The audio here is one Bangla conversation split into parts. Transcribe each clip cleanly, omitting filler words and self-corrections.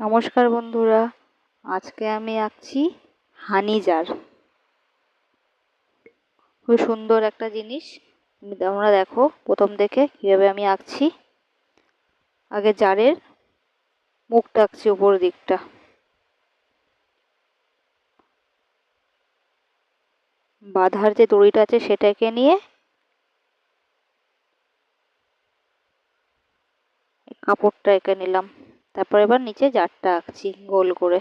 নমস্কার বন্ধুরা, আজকে আমি আঁকছি হানি জার। খুব সুন্দর একটা জিনিস। তোমরা দেখো প্রথম থেকে কিভাবে আমি আঁকছি। আগে জারের মুখটা আঁকছি, উপর দিকটা। বাঁধার যে দড়িটা আছে সেটাকে নিয়ে কাপড়টা এঁকে নিলাম। তারপর এবার নিচে জারটা আঁকছি গোল করে।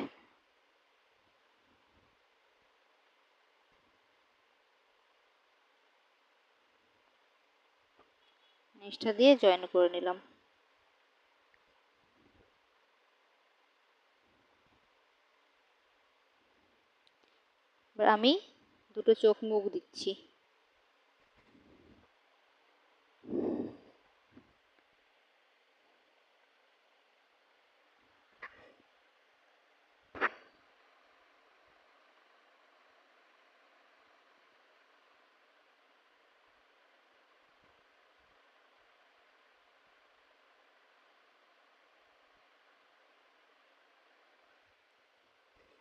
নিচটা দিয়ে জয়েন করে নিলাম। এবার আমি দুটো চোখ মুখ দিচ্ছি।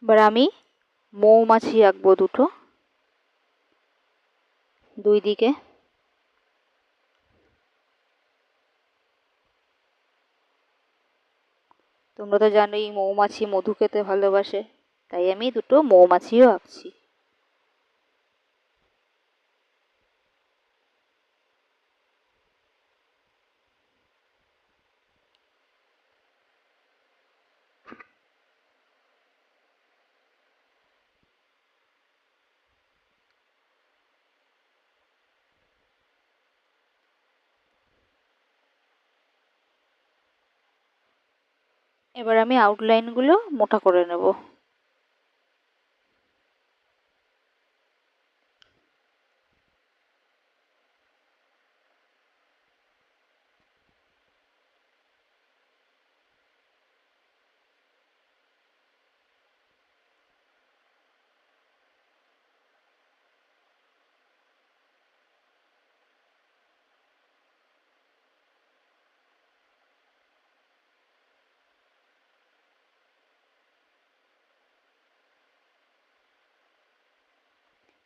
এবার আমি মৌমাছি আঁকবো দুটো, দুই দিকে। তোমরা তো জানোই মৌমাছি মধু খেতে ভালোবাসে, তাই আমি দুটো মৌমাছিও আঁকছি। এবার আমি আউটলাইনগুলো মোটা করে নেব।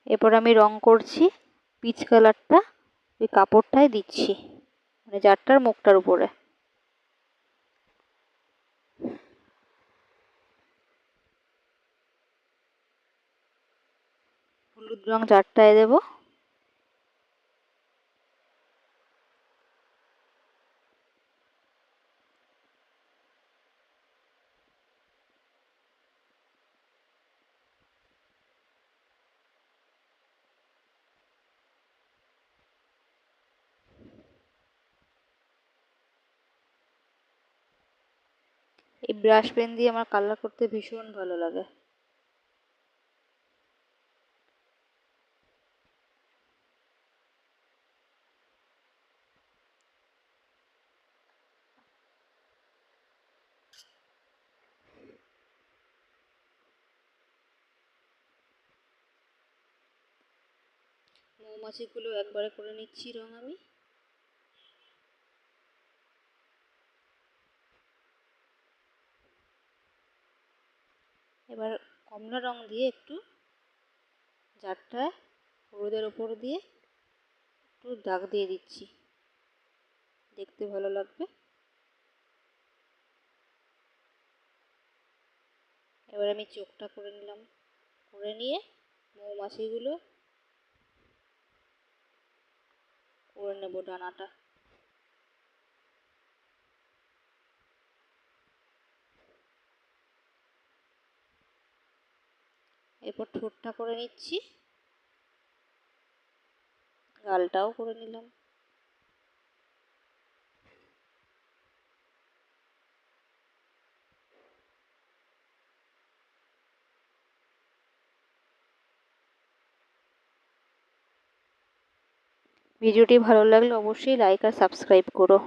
এরপর আমি রং করছি, পিচ কালারটা ওই কাপড়টায় দিচ্ছি, মানে জারটার মুখটার উপরে। হলুদ রং জারটায় দেব। এই ব্রাশ পেন দিয়ে আমার কালার করতে ভীষণ ভালো লাগে। মৌমাছিগুলো একবারে করে নিচ্ছি রং আমি। এবার কমলা রং দিয়ে একটু জারটায় হলুদের ওপর দিয়ে একটু দাগ দিয়ে দিচ্ছি, দেখতে ভালো লাগবে। এবার আমি চোখটা করে নিলাম, করে নিয়ে মৌমাছিগুলো করে নেব ডানাটা। এরপর ঠোঁটটা করে নিচ্ছি, গালটাও করে নিলাম। ভিডিওটি ভালো লাগলে অবশ্যই লাইক আর সাবস্ক্রাইব করো।